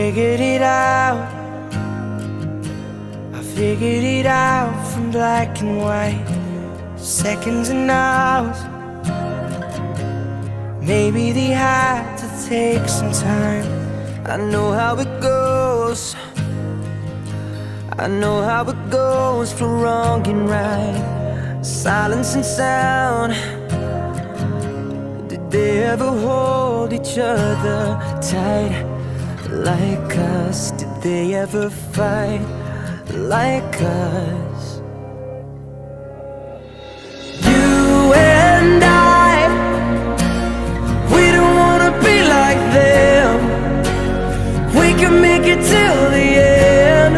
figured it out. I figured it out from black and white, seconds and hours. Maybe they had to take some time. I know how it goes. I know how it goes for wrong and right, silence and sound. Did they ever hold each other tight like us? Did they ever fight like us? You and I, we don't wanna be like them. We can make it till the end.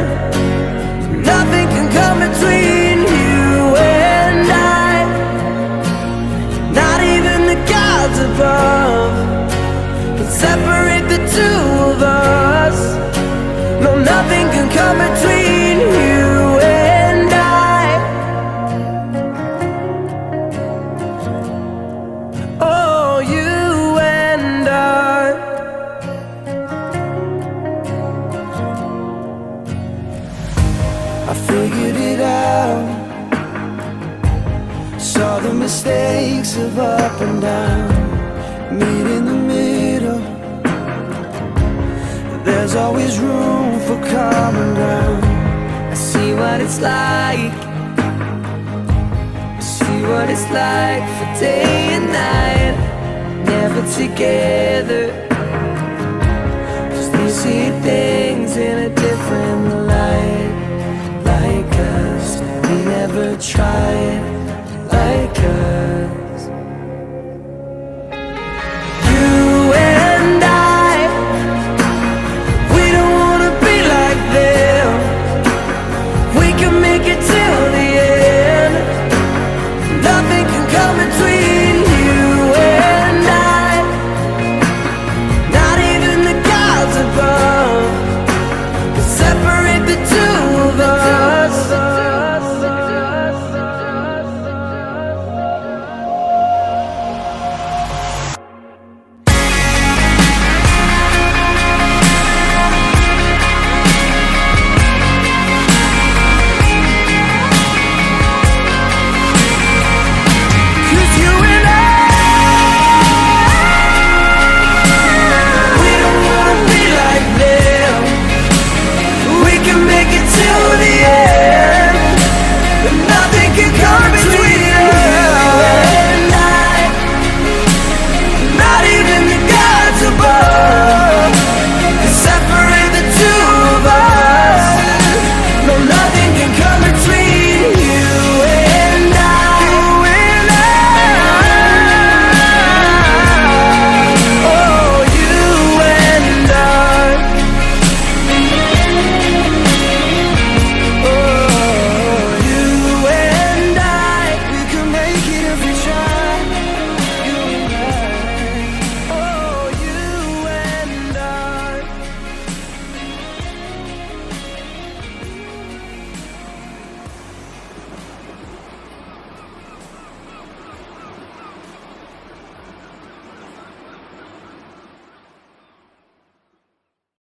Nothing can come between you and I, not even the gods above can separate the two of us. No, nothing can come between you and I. Oh, you and I. I figured it out, saw the mistakes of up and down, meet in the middle. There's always room for common ground. I see what it's like, I see what it's like for day and night, never together, 'cause they see things in a different light. Like us, we never tried like us.